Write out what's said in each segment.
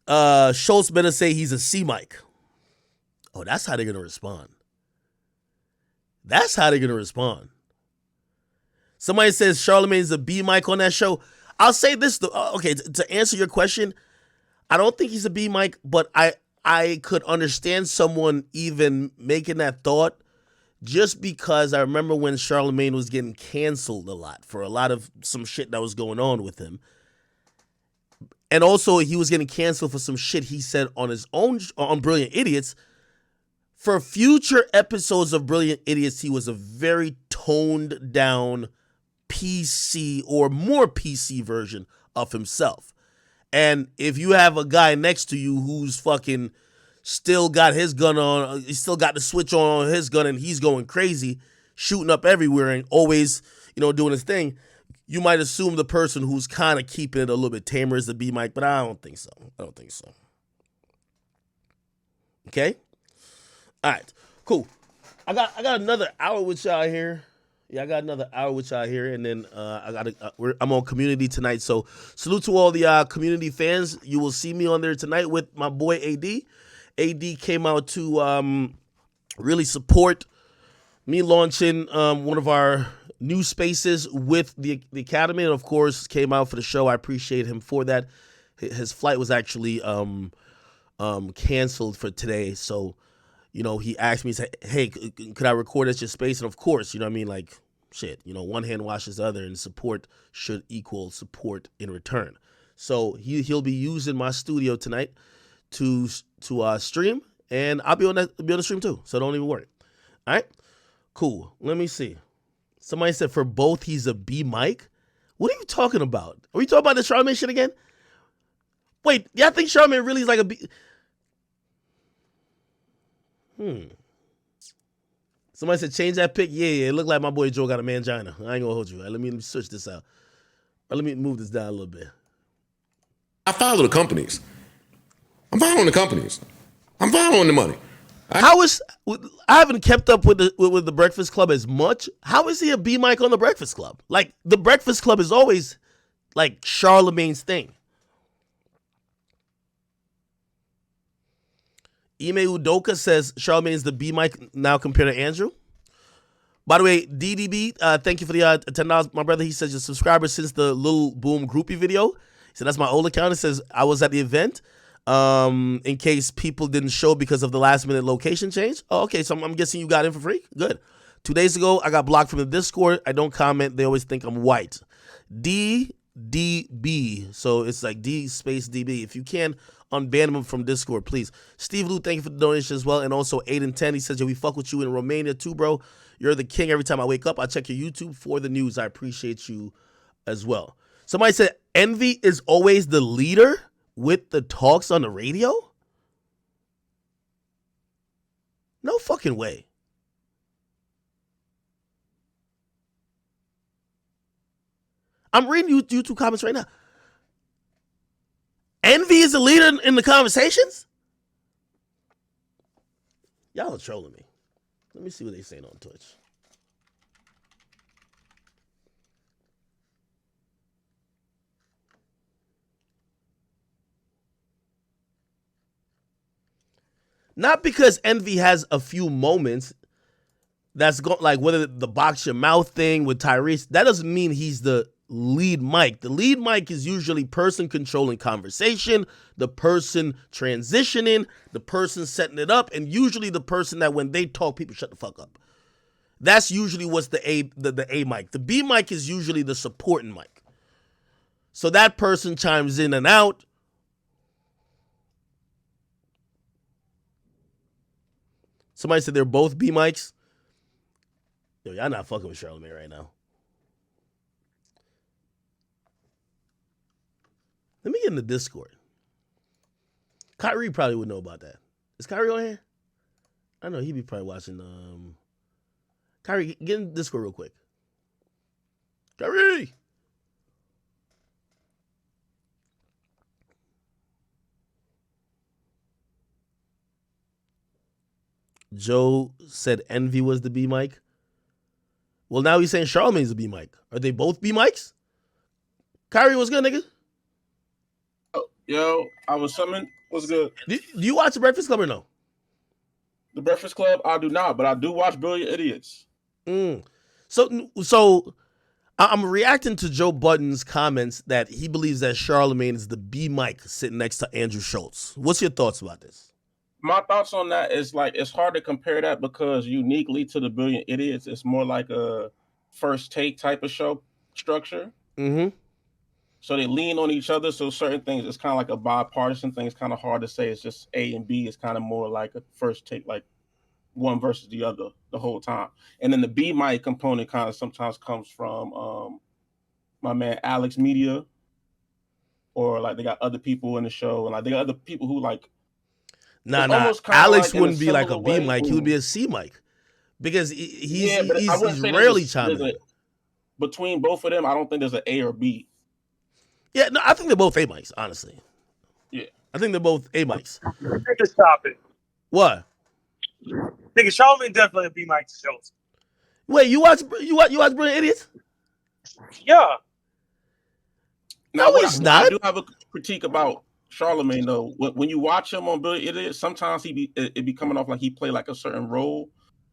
Schultz better say he's a C mic. Oh, that's how they're gonna respond. That's how they're gonna respond. Somebody says Charlamagne's a B mic on that show. I'll say this though. Okay, to answer your question, I don't think he's a B mic, but I could understand someone even making that thought just because I remember when Charlamagne was getting canceled a lot for a lot of some shit that was going on with him. And also he was getting canceled for some shit he said on his own, on Brilliant Idiots. For future episodes of Brilliant Idiots, he was a very toned down PC or more PC version of himself. And if you have a guy next to you who's fucking still got his gun on, he still got the switch on his gun and he's going crazy, shooting up everywhere and always, doing his thing, you might assume the person who's kind of keeping it a little bit tamer is the B mic, but I don't think so. Okay? All right, cool. I got another hour with y'all here. Yeah, I got another hour with y'all here, and then I'm on Community tonight. So salute to all the Community fans. You will see me on there tonight with my boy AD. AD came out to really support me launching one of our new spaces with the Academy, and of course came out for the show. I appreciate him for that. His flight was actually canceled for today, so he asked me, he said, hey, could I record at your space? And of course, like, shit, one hand washes the other, and support should equal support in return. So he'll be using my studio tonight to stream, and I'll be on the stream too, so don't even worry. All right, cool. Let me see. Somebody said for both he's a B mic. What are you talking about? Are we talking about the Charlamagne shit again? Wait, y'all think Charlamagne really is like a B? Somebody said change that pic. Yeah, it looked like my boy Joe got a mangina. I ain't gonna hold you. Let me switch this out. Let me move this down a little bit. I follow the companies. I'm following the companies. I'm following the money. I haven't kept up with the Breakfast Club as much. How is he a B mic on the Breakfast Club? Like, the Breakfast Club is always like Charlamagne's thing. Ime Udoka says Charlamagne's the B mic now compared to Andrew. By the way, DDB, thank you for the $10. My brother, he says your subscriber since the Lil Boom groupie video. He said that's my old account. It says I was at the event. In case people didn't show because of the last minute location change. Oh, okay, so I'm guessing you got in for free? Good. 2 days ago, I got blocked from the Discord. I don't comment. They always think I'm white. DDB. So it's like D space DB. If you can, unban them from Discord, please. Steve Lou, thank you for the donation as well. And also 8 and 10. He says, yo, we fuck with you in Romania too, bro. You're the king. Every time I wake up, I check your YouTube for the news. I appreciate you as well. Somebody said, Envy is always the leader with the talks on the radio? No fucking way. I'm reading YouTube comments right now. Envy is the leader in the conversations? Y'all are trolling me. Let me see what they're saying on Twitch. Not because Envy has a few moments that's like whether the box your mouth thing with Tyrese, that doesn't mean he's the lead mic. The lead mic is usually person controlling conversation, the person transitioning, the person setting it up, and usually the person that when they talk, people shut the fuck up. That's usually what's the A mic. The B mic is usually the supporting mic. So that person chimes in and out. Somebody said they're both B mics. Yo, y'all not fucking with Charlamagne right now. Let me get in the Discord. Kyrie probably would know about that. Is Kyrie on here? I know he'd be probably watching. Kyrie, get in the Discord real quick. Kyrie! Joe said Envy was the B mic. Well, now he's saying Charlamagne's the B mic. Are they both B mics? Kyrie, what's good, nigga? Yo, I was summoned. What's good? Do you watch The Breakfast Club or no? The Breakfast Club, I do not, but I do watch Brilliant Idiots. So I'm reacting to Joe Budden's comments that he believes that Charlamagne is the B Mike sitting next to Andrew Schultz. What's your thoughts about this? My thoughts on that is like it's hard to compare that because uniquely to the Brilliant Idiots, it's more like a first take type of show structure. Mm-hmm. So they lean on each other. So certain things, it's kind of like a bipartisan thing. It's kind of hard to say. It's just A and B. It's kind of more like a first take, like one versus the other the whole time. And then the B Mike component kind of sometimes comes from my man Alex Media, or like they got other people in the show, and like they got other people who like. Nah. Alex wouldn't be like a B Mike. He would be a C Mike because he's rarely chiming. Between both of them, I don't think there's an A or B. Yeah, no, I think they're both A Mikes, honestly. Yeah. I think they're both A Mikes. Nigga, stop it. What? Nigga, Charlamagne definitely a B Mike to Schultz. Wait, you watch Brilliant Idiots? Yeah. No, he's not. I do have a critique about Charlamagne though. When you watch him on Brilliant Idiots, sometimes it be coming off like he play like a certain role,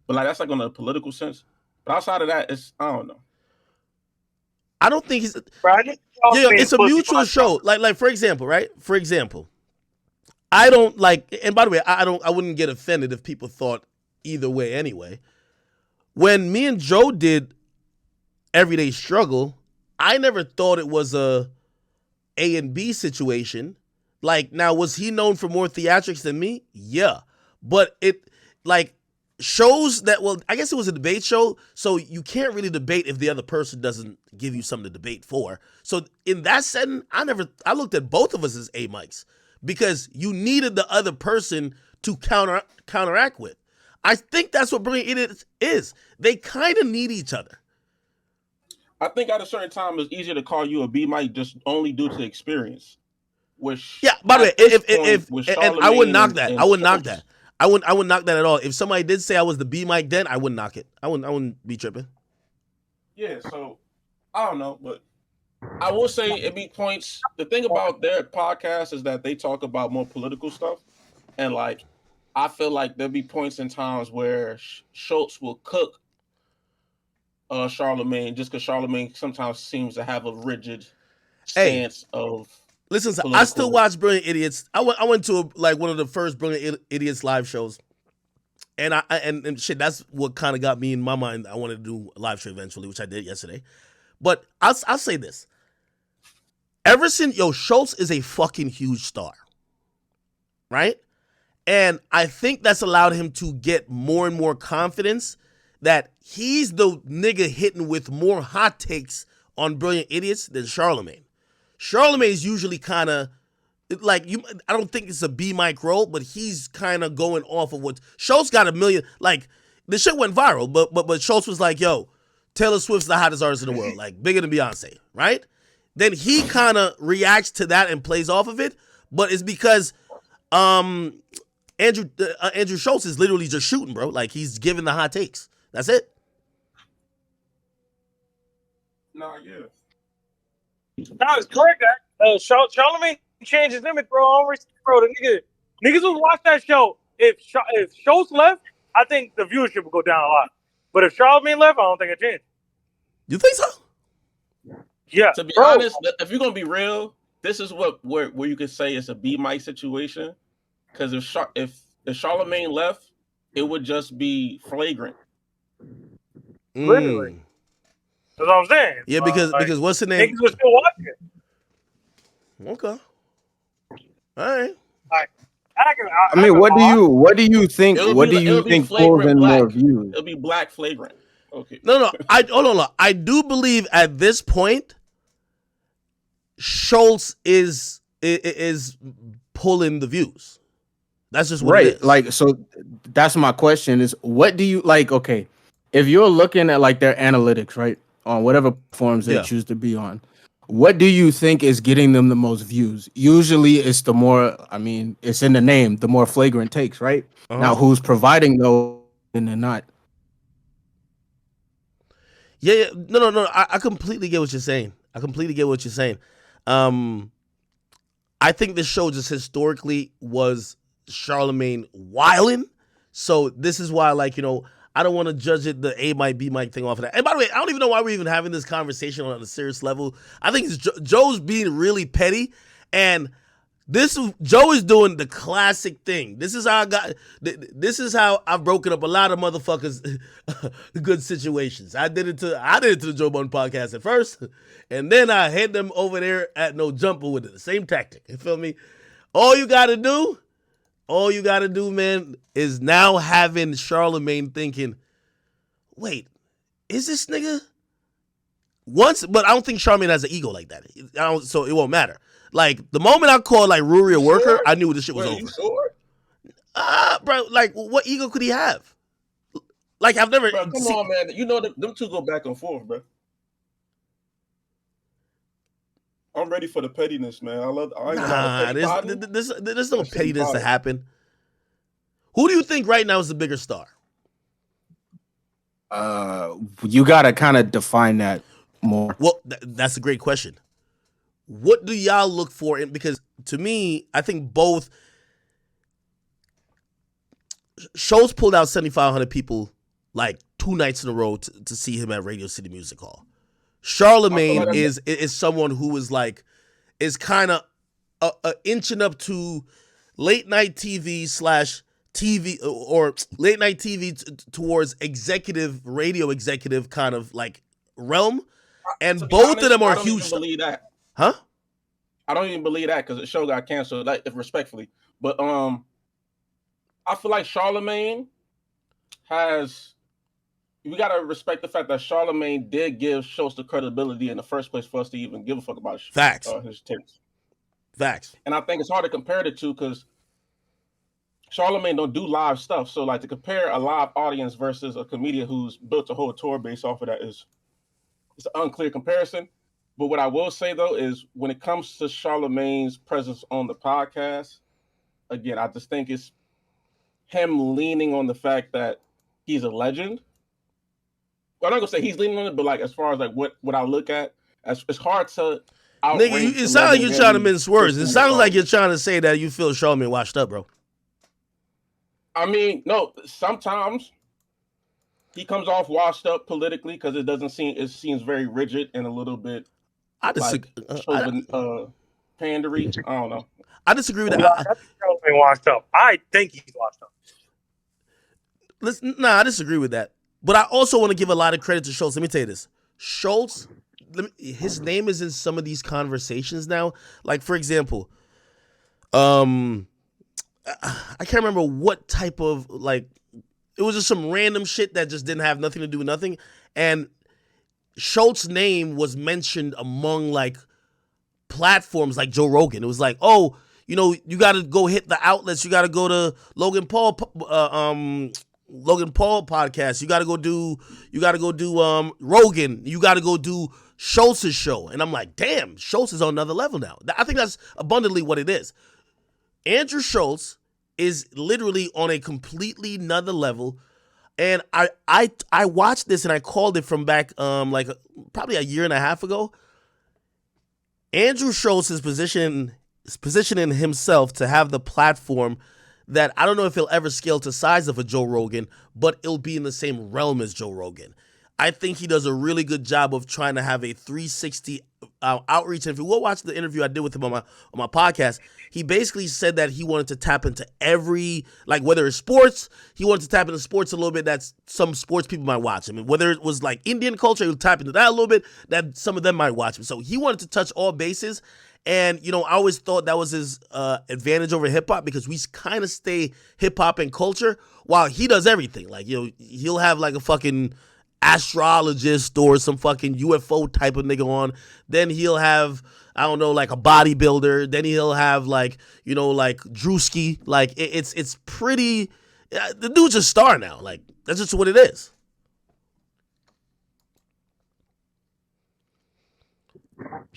but like that's like on a political sense. But outside of that, I don't know. I don't think he's. It's a mutual show. Like for example, right? For example, I don't like. And by the way, I wouldn't get offended if people thought either way. Anyway, when me and Joe did Everyday Struggle, I never thought it was a and B situation. Like now, was he known for more theatrics than me? Yeah, but it like. Shows that, well, I guess it was a debate show, so you can't really debate if the other person doesn't give you something to debate for. So in that setting, I looked at both of us as A Mikes because you needed the other person to counteract with. I think that's what Brilliant Idiots is. They kind of need each other. I think at a certain time it's easier to call you a B Mike just only due to experience. Yeah, by the way, if I wouldn't knock that. I wouldn't knock that. I wouldn't knock that at all. If somebody did say I was the B Mike then, I wouldn't knock it. I wouldn't be tripping. Yeah, so I don't know, but I will say it be points. The thing about their podcast is that they talk about more political stuff, and like I feel like there'll be points in times where Schultz will cook Charlamagne just because Charlamagne sometimes seems to have a rigid stance of. Listen, I still watch Brilliant Idiots. I went to one of the first Brilliant Idiots live shows, and and shit. That's what kind of got me in my mind. I wanted to do a live show eventually, which I did yesterday. But I'll say this: ever since Schultz is a fucking huge star, right? And I think that's allowed him to get more and more confidence that he's the nigga hitting with more hot takes on Brilliant Idiots than Charlamagne. Charlamagne's usually kind of like I don't think it's a B Mike role, but he's kind of going off of what Schultz got a million. Like the shit went viral, but Schultz was like, "Yo, Taylor Swift's the hottest artist in the world, like bigger than Beyonce," right? Then he kind of reacts to that and plays off of it, but it's because Andrew Schultz is literally just shooting, bro. Like he's giving the hot takes. That's it. Nah, yeah. No, it's correct. Charlamagne changed his image, bro. Bro, the niggas who watch that show, if Schultz left, I think the viewership would go down a lot. But if Charlamagne left, I don't think it changed. You think so? Yeah. To be honest, if you're gonna be real, this is where you could say it's a B Mike situation. Because if Charlamagne left, it would just be flagrant. Literally. That's what I'm saying. Yeah, because what's the name? Niggas were still watching it. Okay. All right. I mean, what do you think? What do you think pulls in more views? It'll be black flagrant. Okay. No. Hold on. I do believe at this point, Schultz is pulling the views. That's just what it is. Like, so that's my question: is what do you like? Okay, if you're looking at like their analytics, right, on whatever platforms they choose to be on, what do you think is getting them the most views? Usually, it's the more. I mean, it's in the name, the more flagrant takes, right? Now, who's providing those and they're not? Yeah. No. I completely get what you're saying. I think this show just historically was Charlamagne wildin'. So this is why, like, you know, I don't want to judge it the A mic, B mic thing off of that. And by the way, I don't even know why we're even having this conversation on a serious level. I think it's Joe's being really petty, and Joe is doing the classic thing. This is how I've broken up a lot of motherfuckers good situations. I did it to the Joe Budden podcast at first, and then I hit them over there at No Jumper with it. The same tactic. You feel me? All you gotta do, man, is now having Charlamagne thinking, wait, is this nigga? But I don't think Charlamagne has an ego like that. So it won't matter. Like, the moment I called, like, Ruri a worker, I knew this shit was over. You sure? Bro, like, what ego could he have? Like, I've never... Bro, come on, man. You know, them two go back and forth, bro. I'm ready for the pettiness, man. There's no pettiness to happen. Who do you think right now is the bigger star? You gotta kind of define that more. Well, that's a great question. What do y'all look for? Because to me, I think both shows pulled out 7,500 people like 2 nights in a row to see him at Radio City Music Hall. Charlamagne is someone who is kind of inching up to late night TV /TV or late night TV towards radio executive kind of like realm, and both of them are huge. I don't believe that. Huh? I don't even believe that because the show got canceled. Like, respectfully, but I feel like Charlamagne has. We gotta respect the fact that Charlamagne did give shows the credibility in the first place for us to even give a fuck about facts. His tapes. Facts. And I think it's hard to compare the two because Charlamagne don't do live stuff. So, like, to compare a live audience versus a comedian who's built a whole tour based off of that it's an unclear comparison. But what I will say, though, is when it comes to Charlamagne's presence on the podcast, again, I just think it's him leaning on the fact that he's a legend. Well, I'm not going to say he's leaning on it, but, like, as far as, like, what I look at, it's hard to outrank. Nigga, it sounds like you're trying to mince words. It sounds like you're trying to say that you feel Charlamagne washed up, bro. I mean, no, sometimes he comes off washed up politically because it seems very rigid and a little bit pandery. I don't know. I disagree with that. I think Charlamagne washed up. I think he's washed up. I disagree with that. But I also want to give a lot of credit to Schultz. Let me tell you this. Schultz, his name is in some of these conversations now. Like, for example, I can't remember what type of, like, it was just some random shit that just didn't have nothing to do with nothing. And Schultz's name was mentioned among, like, platforms like Joe Rogan. It was like, oh, you know, you got to go hit the outlets. You got to go to Logan Paul podcast. You got to go do Rogan. You got to go do Schultz's show. And I'm like, damn, Schultz is on another level now. I think that's abundantly what it is. Andrew Schultz is literally on a completely another level. And I watched this and I called it from back like probably a year and a half ago. Andrew Schultz is positioning himself to have the platform that I don't know if he'll ever scale to size of a Joe Rogan, but it'll be in the same realm as Joe Rogan. I think he does a really good job of trying to have a 360 outreach. And if you will watch the interview I did with him on my podcast, he basically said that he wanted to tap into every, like, whether it's sports, he wanted to tap into sports a little bit that some sports people might watch him. And whether it was like Indian culture, he'll tap into that a little bit that some of them might watch him. So he wanted to touch all bases. And, you know, I always thought that was his advantage over hip-hop because we kind of stay hip-hop and culture while he does everything. Like, you know, he'll have like a fucking astrologist or some fucking UFO type of nigga on. Then he'll have, I don't know, like a bodybuilder. Then he'll have like, you know, like Drewski. Like, it's pretty, the dude's a star now. Like, that's just what it is.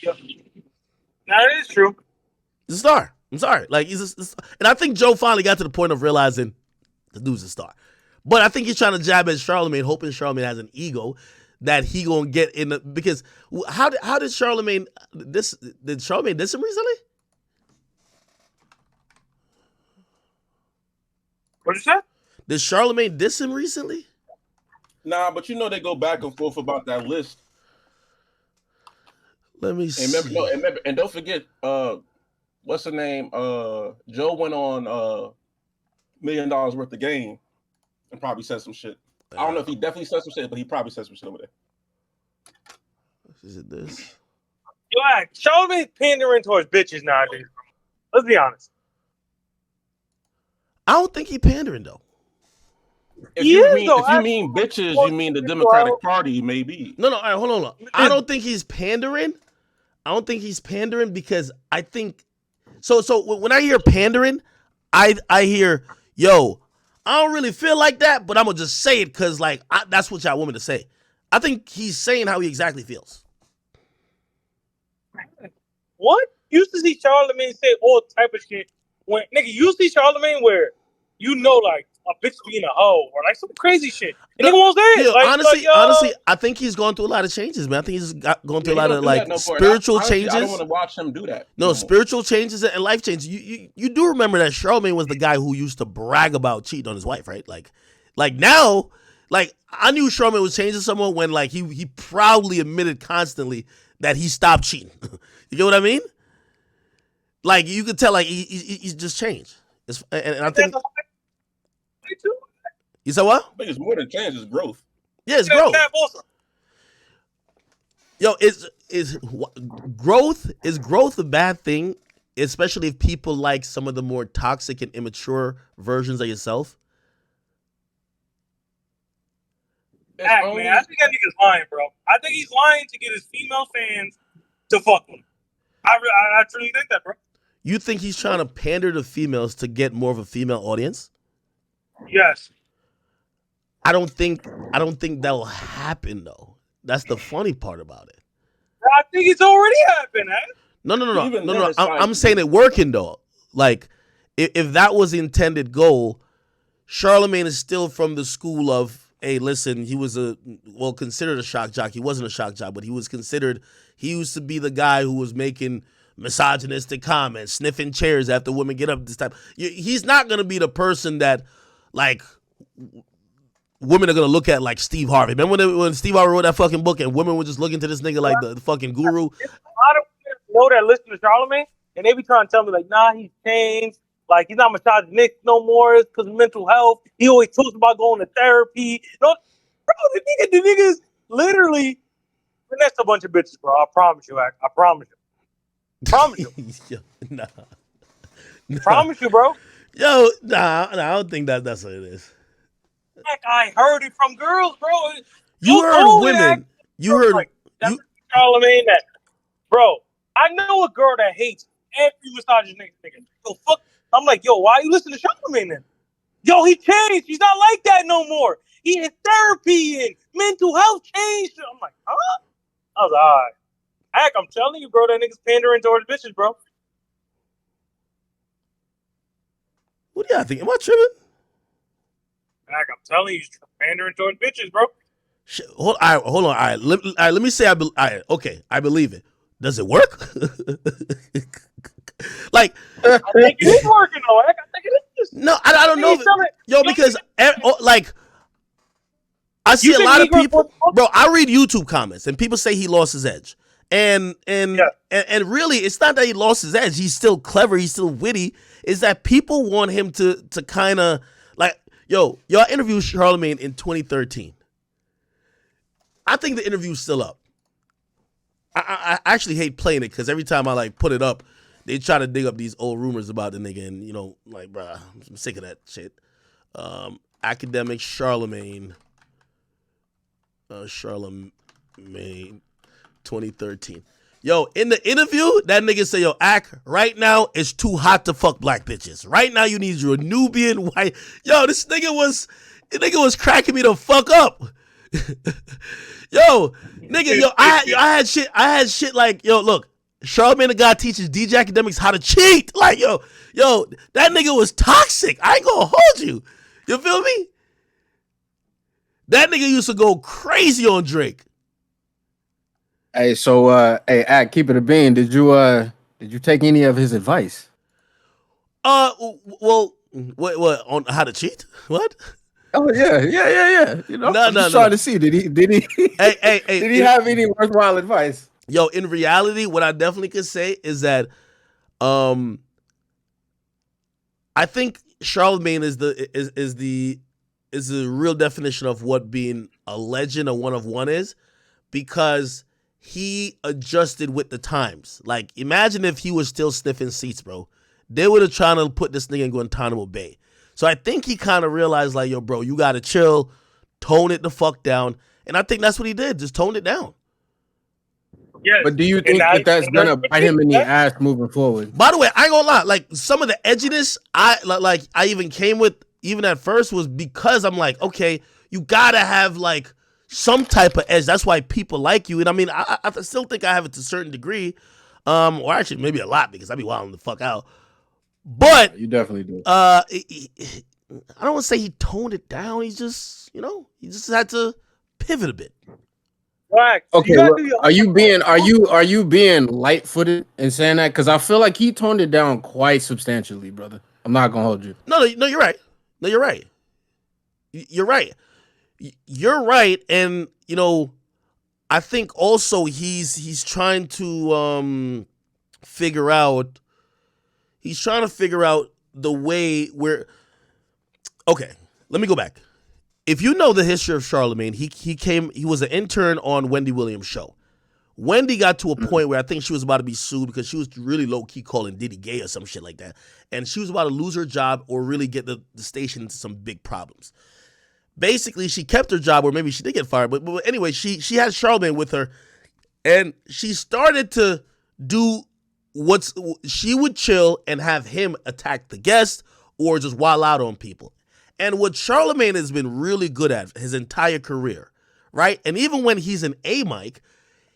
Yep. That is true. He's a star. I'm sorry. Like, and I think Joe finally got to the point of realizing the dude's a star. But I think he's trying to jab at Charlamagne, hoping Charlamagne has an ego that he gonna get in because how did Charlamagne did Charlamagne diss him recently? What you say? Did Charlamagne diss him recently? Nah, but you know they go back and forth about that list. Let me And see. remember, and don't forget, what's the name? Joe went on $1 million worth of game and probably said some shit. I don't know if he definitely said some shit, but he probably said some shit over there. Is it this? Yo, Charlamagne's pandering towards bitches nowadays. Let's be honest. I don't think he pandering though. If you mean bitches, you mean the Democratic Party, maybe. No. All right, hold on. I don't think he's pandering. I don't think he's pandering because I think so when I hear pandering, I hear, yo, I don't really feel like that, but I'm gonna just say it because like that's what y'all want me to say. I think he's saying how he exactly feels. What? You used to see Charlamagne say all type of shit. When nigga, you see Charlamagne where you know like a bitch being a hoe or like some crazy shit. And nigga won't say it. Yeah, like, honestly, I think he's going through a lot of changes, man. I think he's going through a lot of like spiritual changes. I don't want to watch him do that. No, spiritual changes and life changes. You do remember that Charlamagne was the guy who used to brag about cheating on his wife, right? Like now, like I knew Charlamagne was changing someone when like he proudly admitted constantly that he stopped cheating. You get what I mean? Like you could tell, like he's just changed. And I think. You said what? I think it's more than change, it's growth. Yeah, it's growth. Yo, is growth a bad thing? Especially if people like some of the more toxic and immature versions of yourself. Man, I think that nigga's lying, bro. I think he's lying to get his female fans to fuck him. I truly think that, bro. You think he's trying to pander to females to get more of a female audience? Yes. I don't think that'll happen though. That's the funny part about it. I think it's already happened, eh? No. I'm saying it working though. Like, if that was the intended goal, Charlamagne is still from the school of, hey, listen, he was considered a shock jock. He wasn't a shock jock, but he used to be the guy who was making misogynistic comments, sniffing chairs after women get up this time. He's not going to be the person that, like, women are going to look at like Steve Harvey. Remember when Steve Harvey wrote that fucking book and women were just looking to this nigga like the fucking guru? I don't know that listen to Charlamagne, and they be trying to tell me like, nah, he's changed. Like, he's not misogynistic no more. It's because of mental health. He always talks about going to therapy. Bro, the niggas literally finesse a bunch of bitches, bro. I promise you, I promise you. Promise you. Yo, nah. Promise you, bro. Yo, nah, I don't think that's what it is. Like, I heard it from girls, bro. You heard women. You heard like, that's Charlamagne that, bro. I know a girl that hates every misogynistic nigga. So fuck. I'm like, yo, why are you listening to Charlamagne then? Yo, he changed. He's not like that no more. He had therapy and mental health changed. I'm like, huh? I was like, all right. Heck, I'm telling you, bro, that nigga's pandering towards bitches, bro. What do y'all think? Am I tripping? Heck, I'm telling you, he's pandering towards bitches, bro. Hold on. All right. Let me say I believe it. Does it work? Like, I think it is working, though. Heck, I think it is. No, I don't know. Because like, I see a lot of people. Bro, I read YouTube comments and people say he lost his edge. And really, it's not that he lost his edge. He's still clever. He's still witty. Is that people want him to kind of like, y'all interviewed Charlamagne in 2013. I think the interview's still up. I actually hate playing it because every time I like put it up, they try to dig up these old rumors about the nigga, and like, bruh, I'm sick of that shit. Akademiks Charlamagne. Charlamagne 2013. Yo, in the interview, that nigga say, yo, right now it's too hot to fuck black bitches. Right now you need your Nubian white. Yo, this nigga was cracking me the fuck up. Yo, nigga, I had shit like, yo, look, Charlamagne the guy teaches DJ Akademiks how to cheat. Like, yo, that nigga was toxic. I ain't gonna hold you. You feel me? That nigga used to go crazy on Drake. Hey, so keep it a bean. Did you take any of his advice? Well, What on how to cheat? What? Oh yeah. You know, No, I'm just trying to see. Did he? Hey, Did he have any worthwhile advice? Yo, in reality, what I definitely could say is that, I think Charlamagne is the real definition of what being a legend, a one of one is, because he adjusted with the times. Like, imagine if he was still sniffing seats, bro. They would have tried to put this nigga in Guantanamo Bay. So I think he kind of realized, like, yo, bro, you got to chill, tone it the fuck down. And I think that's what he did, just toned it down. Yes. But do you think that's going to bite him in the ass moving forward? By the way, I ain't gonna lie, like, some of the edginess I even came with, even at first, was because I'm like, okay, you got to have, like, some type of edge. That's why people like you. And I mean, I still think I have it to a certain degree, or actually maybe a lot, because I be wilding the fuck out. But you definitely do. I don't want to say he toned it down. He just, he just had to pivot a bit. Okay, are you being light-footed in saying that? Because I feel like he toned it down quite substantially, brother. I'm not gonna hold you. No, you're right. No, you're right. You're right. You're right, and I think also he's trying to figure out. He's trying to figure out the way where. Okay, let me go back. If you know the history of Charlamagne, he was an intern on Wendy Williams' show. Wendy got to a point where I think she was about to be sued because she was really low-key calling Diddy gay or some shit like that. And she was about to lose her job or really get the station into some big problems. Basically, she kept her job, or maybe she did get fired. But anyway, she had Charlamagne with her, and she started to do she would chill and have him attack the guest or just wild out on people. And what Charlamagne has been really good at his entire career, right? And even when he's an A-Mic,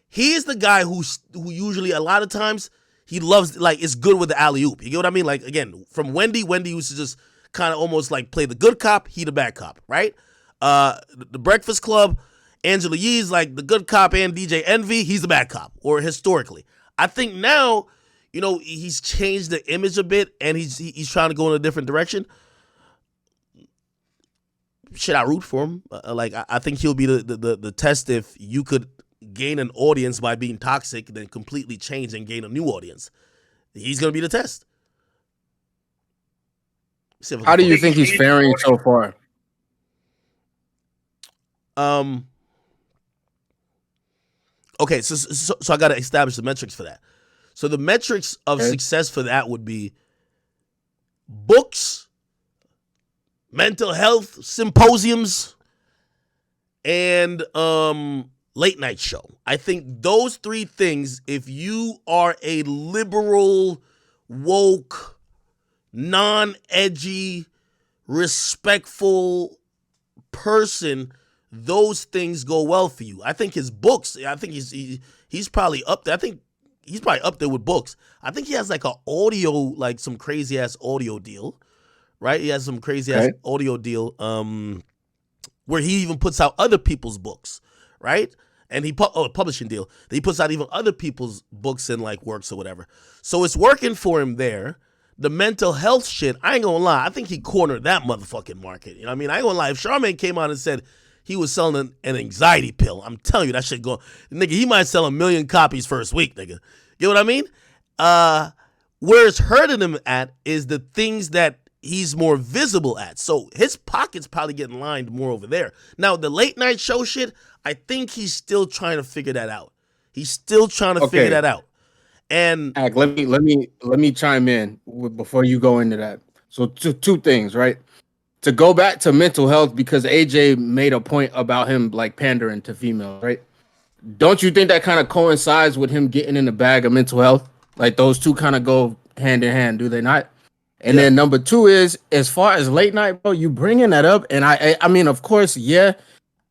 he is the guy who usually a lot of times he loves, like, is good with the alley-oop. You get what I mean? Like, again, from Wendy used to just kind of almost like play the good cop, he the bad cop, right? The Breakfast Club, Angela Yee's like the good cop, and DJ Envy, he's the bad cop, or historically. I think now, he's changed the image a bit, and he's trying to go in a different direction. Should I root for him? I think he'll be the test if you could gain an audience by being toxic, then completely change and gain a new audience. He's going to be the test. How do you think he's faring so far? Okay, so I got to establish the metrics for that. So the metrics of success for that would be books, mental health symposiums, and late night show. I think those three things, if you are a liberal, woke, non-edgy, respectful person, those things go well for you. I think his books, I think he's probably up there. I think he's probably up there with books. I think he has like some crazy ass audio deal. Right, he has some crazy ass audio deal, where he even puts out other people's books, right? And a publishing deal. He puts out even other people's books and like works or whatever. So it's working for him there. The mental health shit, I ain't gonna lie, I think he cornered that motherfucking market. You know what I mean? I ain't gonna lie. If Charlamagne came out and said he was selling an anxiety pill, I'm telling you that shit go, nigga. He might sell 1 million copies first week, nigga. You know what I mean? Where it's hurting him at is the things that he's more visible at. So his pocket's probably getting lined more over there. Now, the late night show shit, I think he's still trying to figure that out. He's still trying to figure that out. And let me chime in before you go into that. So two things, right? To go back to mental health, because AJ made a point about him like pandering to females, right? Don't you think that kind of coincides with him getting in the bag of mental health? Like those two kind of go hand in hand, do they not? And then number two is, as far as late night, bro, you bringing that up, and I mean, of course, yeah,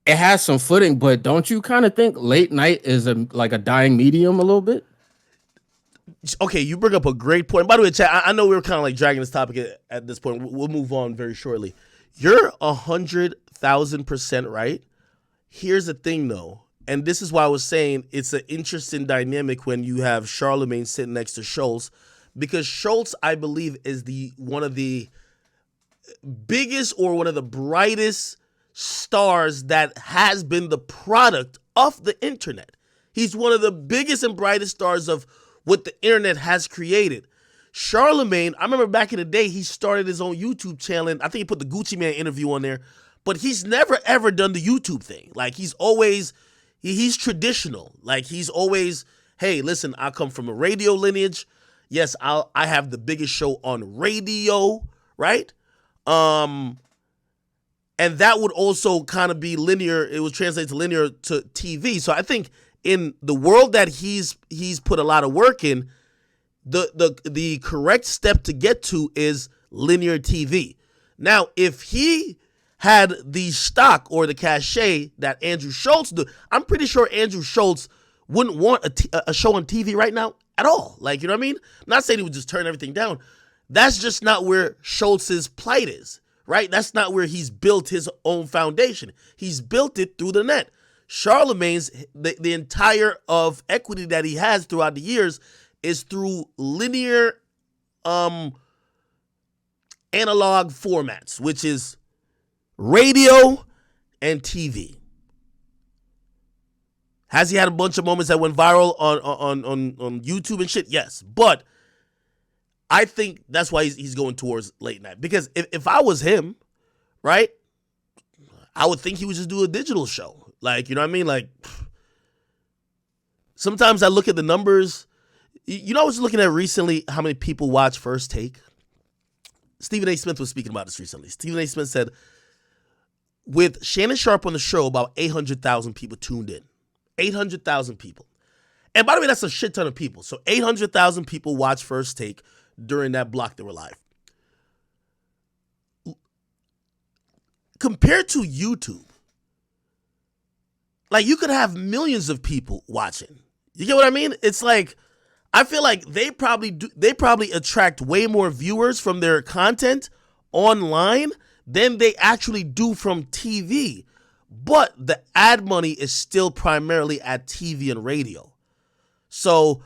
it has some footing, but don't you kind of think late night is like a dying medium a little bit? Okay, you bring up a great point. By the way, chat, I know we were kind of like dragging this topic at this point. We'll move on very shortly. You're 100,000% right. Here's the thing, though, and this is why I was saying it's an interesting dynamic when you have Charlamagne sitting next to Schultz. Because Schultz, I believe, is one of the biggest or one of the brightest stars that has been the product of the internet. He's one of the biggest and brightest stars of what the internet has created. Charlamagne, I remember back in the day, he started his own YouTube channel, and I think he put the Gucci Man interview on there, but he's never ever done the YouTube thing. Like, he's always, he's traditional. Like, he's always, hey, listen, I come from a radio lineage. Yes, I have the biggest show on radio, right? And that would also kind of be linear. It would translate to linear to TV. So I think in the world that he's put a lot of work in, the correct step to get to is linear TV. Now, if he had the stock or the cachet that Andrew Schultz do, I'm pretty sure Andrew Schultz wouldn't want a show on TV right now at all. Like, you know what I mean? I'm not saying he would just turn everything down. That's just not where Schultz's plight is, right? That's not where he's built his own foundation. He's built it through the net. Charlamagne's, the entire of equity that he has throughout the years is through linear analog formats, which is radio and TV. Has he had a bunch of moments that went viral on YouTube and shit? Yes. But I think that's why he's going towards late night. Because if I was him, right, I would think he would just do a digital show. Like, you know what I mean? Like, sometimes I look at the numbers. You know, I was looking at recently how many people watch First Take. Stephen A. Smith was speaking about this recently. Stephen A. Smith said, with Shannon Sharpe on the show, about 800,000 people tuned in. 800,000 people. And by the way, that's a shit ton of people. So 800,000 people watch First Take during that block they were live. Compared to YouTube, like, you could have millions of people watching. You get what I mean? It's like, I feel like they probably attract way more viewers from their content online than they actually do from TV. But the ad money is still primarily at TV and radio. So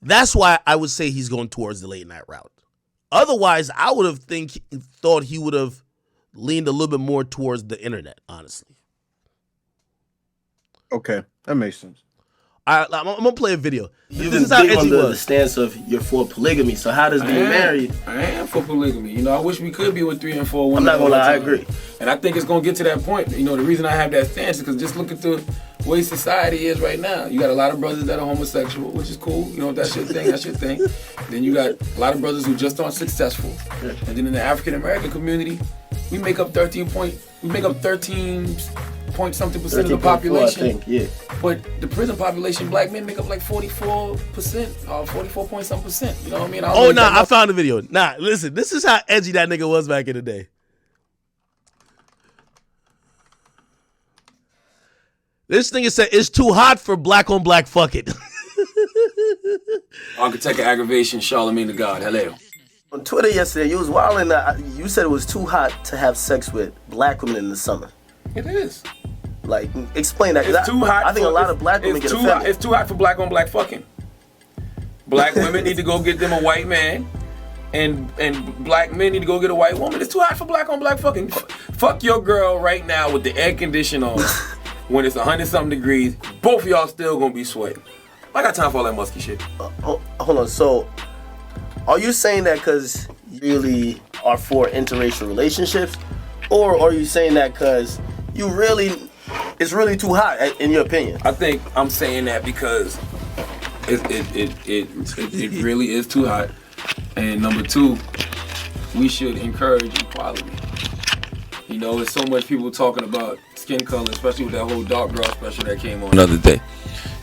that's why I would say he's going towards the late night route. Otherwise, I would have thought he would have leaned a little bit more towards the internet, honestly. Okay, that makes sense. I'm going to play a video. This is how edgy the stance of you're for polygamy. So how does being married? I am for polygamy. You know, I wish we could be with 3 and 4 women. I'm not gonna lie, I agree. And I think it's gonna get to that point. You know, the reason I have that stance is because just look at the way society is right now. You got a lot of brothers that are homosexual, which is cool. You know, if that's your thing, that's your thing. Then you got a lot of brothers who just aren't successful. And then in the African American community, we make up 13 point something percent of the population. I think, yeah. But the prison population, black men make up like 44%, 44 point some percent. You know what I mean? I found the video. Nah, listen, this is how edgy that nigga was back in the day. This nigga said it's too hot for black on black fucking. Architect of aggravation, Charlamagne the God. Hello. On Twitter yesterday, you was wilding. You said it was too hot to have sex with black women in the summer. It is. Like, explain that. It's too hot. I think a lot of black women get offended. It's too hot for black on black fucking. Black women need to go get them a white man, and black men need to go get a white woman. It's too hot for black on black fucking. Fuck your girl right now with the air conditioner on when it's 100-something degrees. Both of y'all still gonna be sweating. I got time for all that musky shit. Hold on. So, are you saying that because you really are for interracial relationships, or are you saying that because it's really too hot, in your opinion? I think I'm saying that because it really is too hot. And number 2, we should encourage equality. You know, there's so much people talking about skin color, especially with that whole Dark Girl special that came on the other day.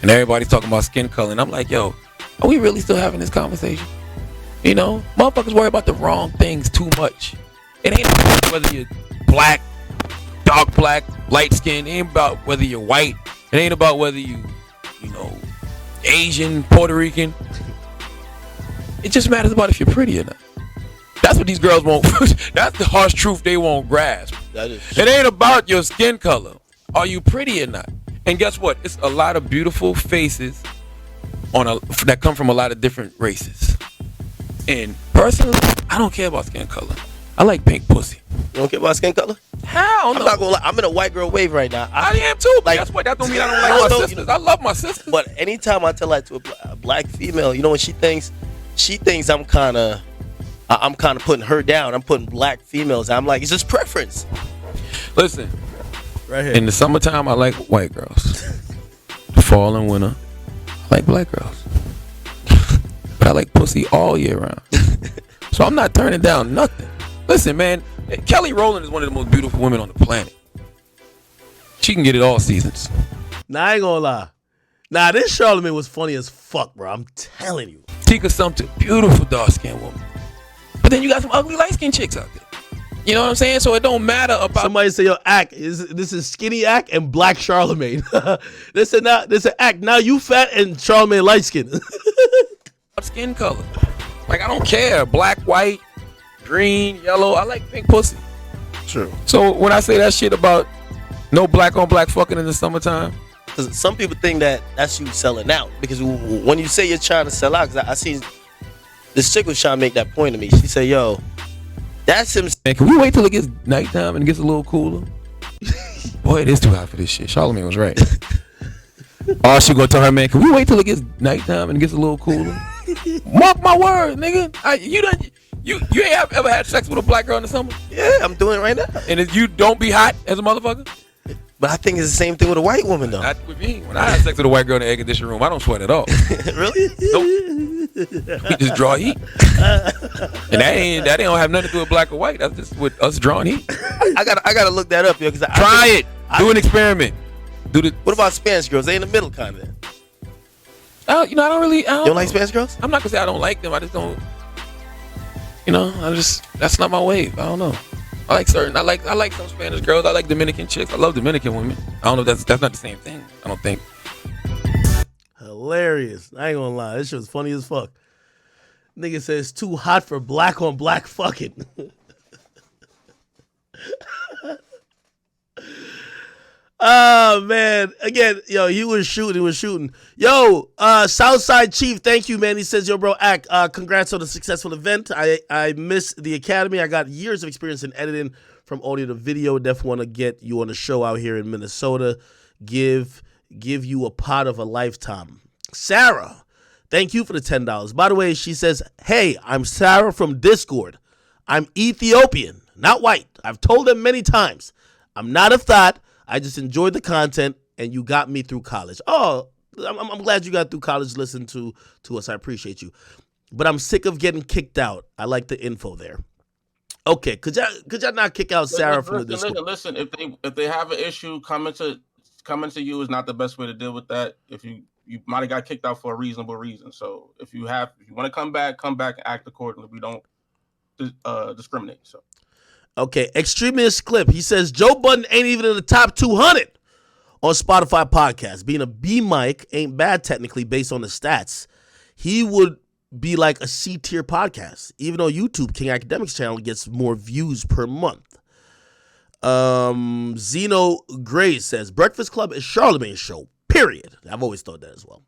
And everybody's talking about skin color. And I'm like, yo, are we really still having this conversation? You know, motherfuckers worry about the wrong things too much. It ain't about whether you're black, dark black, light skin. It ain't about whether you're white. It ain't about whether you know, Asian, Puerto Rican. It just matters about if you're pretty or not. That's what these girls won't. That's the harsh truth they won't grasp. It ain't about your skin color. Are you pretty or not? And guess what? It's a lot of beautiful faces that come from a lot of different races. And personally, I don't care about skin color. I like pink pussy. You don't care about skin color? Hell no. I'm not gonna lie. I'm in a white girl wave right now. I am too. Like, That's what. That don't mean I don't like my sisters. I love my sisters. But anytime I tell that to a black female, you know what she thinks? She thinks I'm kind of putting her down. I'm putting black females. I'm like, it's just preference. Listen, Right here. in the summertime, I like white girls. Fall and winter, I like black girls. But I like pussy all year round. So I'm not turning down nothing. Listen, man, Kelly Rowland is one of the most beautiful women on the planet. She can get it all seasons. Nah, I ain't gonna lie. Nah, this Charlamagne was funny as fuck, bro. I'm telling you. Tika Sumpter, beautiful dark-skinned woman. But then you got some ugly light-skinned chicks out there. You know what I'm saying? So it don't matter about. Somebody say, yo, Ack, this is skinny Ack and black Charlamagne. This is Ack. Now you fat and Charlamagne light skin. Skin color. Like, I don't care. Black, white, green, yellow. I like pink pussy. True. So when I say that shit about no black on black fucking in the summertime, Because some people think that that's you selling out. Because when you say you're trying to sell out, because I seen this chick was trying to make that point to me. She said, yo, that's him. man, can we wait till it gets nighttime and it gets a little cooler? Boy, it is too hot for this shit. Charlamagne was right. Oh, she gonna tell her man, can we wait till it gets nighttime and it gets a little cooler? Mark my word, nigga. You ain't ever had sex with a black girl in the summer? Yeah, I'm doing it right now. And if you don't be hot as a motherfucker? But I think it's the same thing with a white woman, though. Not with me. When I have sex with a white girl in the air conditioning room, I don't sweat at all. Really? Nope. We just draw heat. And that don't have nothing to do with black or white. That's just with us drawing heat. I gotta look that up, yo. Try it. Do an experiment. What about Spanish girls? They in the middle, kind of. I don't You don't like Spanish girls? I'm not gonna say I don't like them. I just don't. That's not my wave. I don't know. I like some Spanish girls. I like Dominican chicks. I love Dominican women. I don't know if that's not the same thing. I don't think. Hilarious. I ain't gonna lie. This shit was funny as fuck. Nigga says it's too hot for black on black fucking. Oh man. Again, yo, he was shooting. Yo, Southside Chief, thank you, man. He says, yo, bro, Ack, congrats on a successful event. I miss the Academy. I got years of experience in editing from audio to video. Definitely want to get you on the show out here in Minnesota. Give you a pot of a lifetime. Sarah, thank you for the $10. By the way, she says, hey, I'm Sarah from Discord. I'm Ethiopian, not white. I've told them many times. I'm not a thought. I just enjoyed the content, and you got me through college. Oh, I'm glad you got through college listening to us. I appreciate you. But I'm sick of getting kicked out. I like the info there. Okay, could y'all not kick out Sarah from the Discord? Listen, if they have an issue, coming to you is not the best way to deal with that. If you might have got kicked out for a reasonable reason. So if you want to come back and act accordingly. We don't discriminate. So. Okay, Extremist Clip. He says Joe Budden ain't even in the top 200 on Spotify podcasts. Being a B mic ain't bad technically based on the stats. He would be like a C tier podcast, even though YouTube King Akademiks channel gets more views per month. Zeno Gray says Breakfast Club is Charlamagne's show. Period. I've always thought that as well.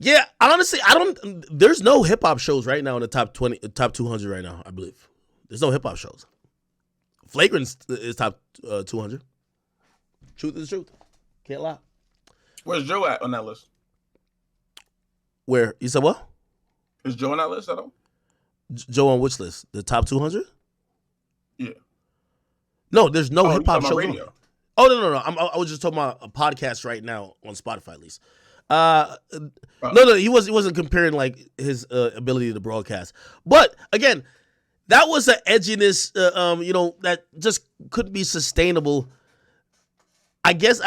Yeah, honestly, there's no hip hop shows right now in the top 200 right now, I believe. There's no hip hop shows. Flagrant is top 200. Truth is the truth. Can't lie. Where's Joe at on that list? Where? You said what? Is Joe on that list at all? Joe on which list? The top 200? Yeah. No, there's no hip hop shows. Radio. Oh, no. I was just talking about a podcast right now on Spotify at least. No, he wasn't comparing like his ability to broadcast. But again, that was an edginess, that just couldn't be sustainable. I guess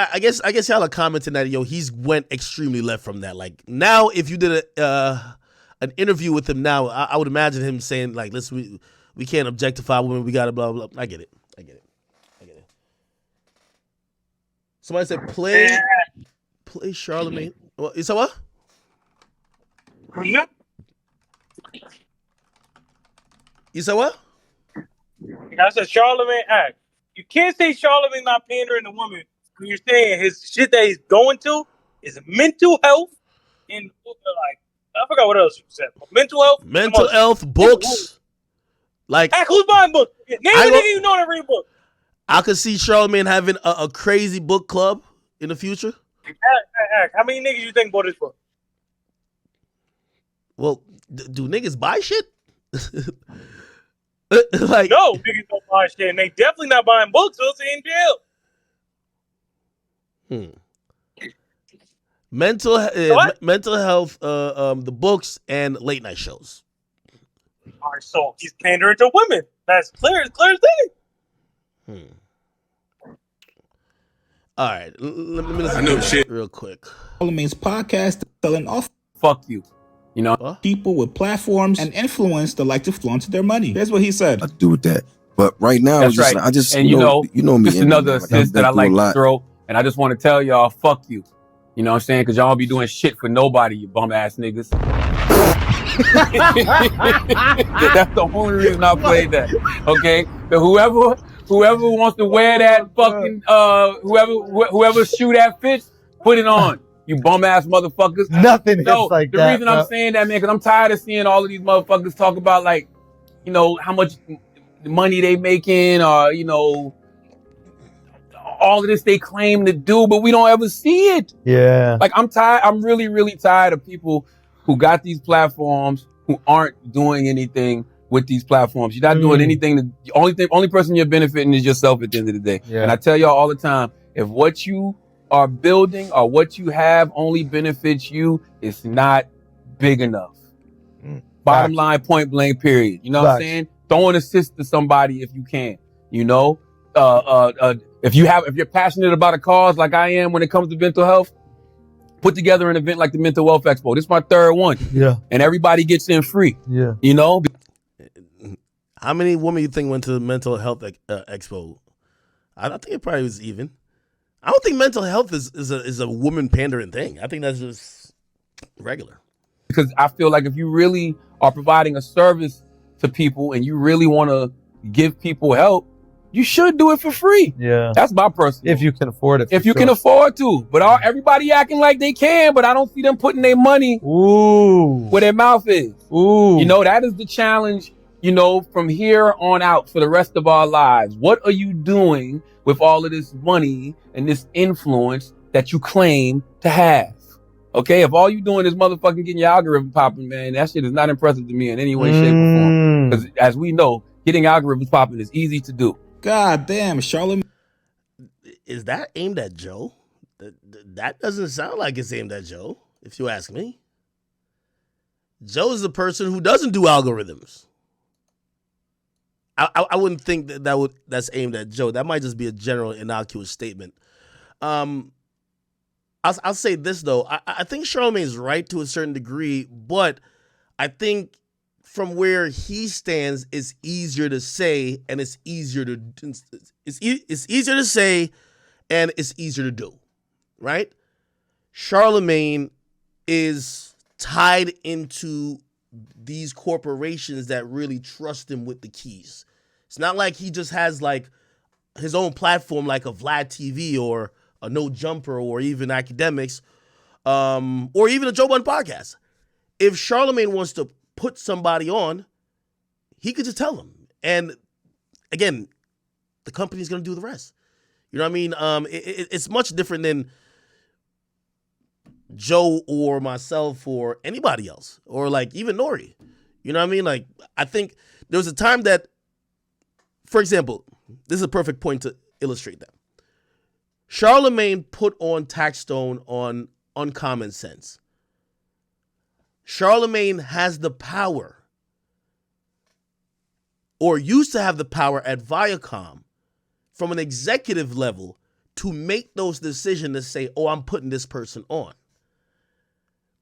y'all are commenting that he's went extremely left from that. Like now, if you did an interview with him now, I would imagine him saying like, "Listen, we can't objectify women. We gotta blah blah." I get it. Somebody said play Charlamagne. Well, you said what? Yeah. You said what? I said Charlamagne act. You can't say Charlamagne not pandering to women when you're saying his shit that he's going to is mental health and like I forgot what else you said. Mental health, books, Like, Heck, who's buying books? Name a nigga you know that read books. I could see Charlamagne having a crazy book club in the future. Heck, how many niggas you think bought this book? Well, do niggas buy shit? Like, No, niggas don't buy shit, and they definitely not buying books. So it's in jail. Mental health, the books and late night shows. All right, so he's pandering to women. That's clear as day. All right, let me listen to this real quick. Charlamagne's podcast selling off. Fuck you. You know, people with platforms and influence that like to flaunt their money. Here's what he said. I do with that. But right now, that's right. I just, and you know me. Just another assist that I like to throw. And I just want to tell y'all, fuck you. You know what I'm saying? Because y'all be doing shit for nobody, you bum ass niggas. That's the only reason I played that. Okay? So whoever wants to wear that fucking whoever shoe that fits, put it on. You bum ass motherfuckers. Nothing like the that. Reason I'm saying that, man, because I'm tired of seeing all of these motherfuckers talk about, like, you know, how much money they making, or, you know, all of this they claim to do, but we don't ever see it. Yeah. Like, I'm tired. I'm really, really tired of people who got these platforms who aren't doing anything with these platforms. You're not doing anything. The only person you're benefiting is yourself at the end of the day. Yeah. And I tell y'all all the time, if what you are building or what you have only benefits you, it's not big enough. Bottom line, point blank, period. You know what I'm saying? Throw an assist to somebody if you can. You know, if you're passionate about a cause like I am when it comes to mental health, put together an event like the Mental Wealth Expo. This is my third one. Yeah. And everybody gets in free. Yeah. You know? How many women you think went to the Mental Health Expo? I think it probably was even. I don't think mental health is a woman pandering thing. I think that's just regular. Because I feel like if you really are providing a service to people and you really want to give people help, you should do it for free. Yeah. That's my personal. If you can afford it. If you can afford to. But everybody acting like they can, but I don't see them putting their money where their mouth is. You know, that is the challenge, you know, from here on out for the rest of our lives. What are you doing with all of this money and this influence that you claim to have? Okay, if all you doing is motherfucking getting your algorithm popping, man, that shit is not impressive to me in any way, shape, or form. Because as we know, getting algorithms popping is easy to do. God damn, Charlamagne. Is that aimed at Joe? That doesn't sound like it's aimed at Joe, if you ask me. Joe's the person who doesn't do algorithms. I wouldn't think that's aimed at Joe. That might just be a general innocuous statement. I'll say this though. I think Charlamagne is right to a certain degree, but I think from where he stands, it's easier to say, and it's easier to say, and it's easier to do, right? Charlamagne is tied into these corporations that really trust him with the keys. It's not like he just has like his own platform like a Vlad TV or a No Jumper or even Akademiks or even a Joe Budden podcast. If Charlamagne wants to put somebody on, he could just tell them. And again, the company's going to do the rest. You know what I mean? It's much different than Joe or myself or anybody else or like even Nori. You know what I mean? Like, I think there was a time that, for example, this is a perfect point to illustrate that. Charlamagne put on Taxstone on Uncommon Sense. Charlamagne has the power, or used to have the power at Viacom from an executive level to make those decisions to say, oh, I'm putting this person on.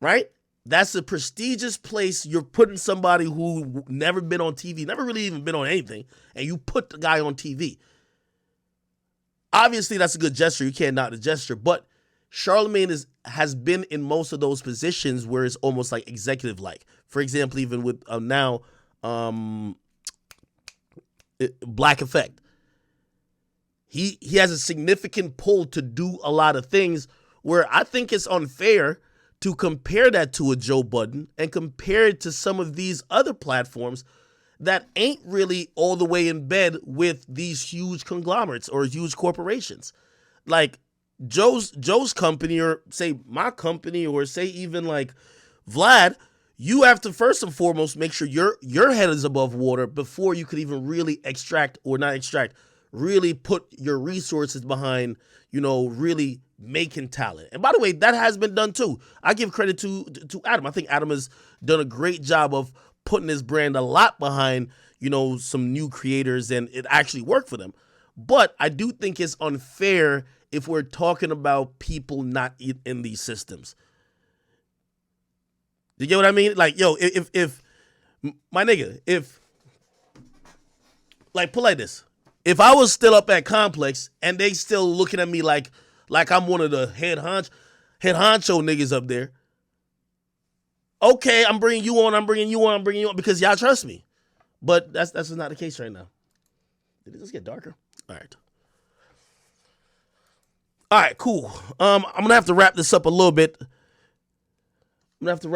Right? That's a prestigious place. You're putting somebody who never been on TV, never really even been on anything, and you put the guy on TV. Obviously, that's a good gesture. You can't knock the gesture. But Charlamagne has been in most of those positions where it's almost like executive-like. For example, even with now Black Effect. He has a significant pull to do a lot of things where I think it's unfair to compare that to a Joe Budden and compare it to some of these other platforms that ain't really all the way in bed with these huge conglomerates or huge corporations. Like Joe's company, or say my company, or say even like Vlad, you have to first and foremost make sure your head is above water before you could even really really put your resources behind, really making talent. And by the way, that has been done too. I give credit to Adam. I think Adam has done a great job of putting his brand a lot behind, some new creators, and it actually worked for them. But I do think it's unfair if we're talking about people not in these systems. You get what I mean? Like, if my nigga, put like this. If I was still up at Complex and they still looking at me like I'm one of the head honcho niggas up there, okay, I'm bringing you on because y'all trust me. But that's just not the case right now. Did it just get darker? All right, cool. I'm gonna have to wrap this up a little bit.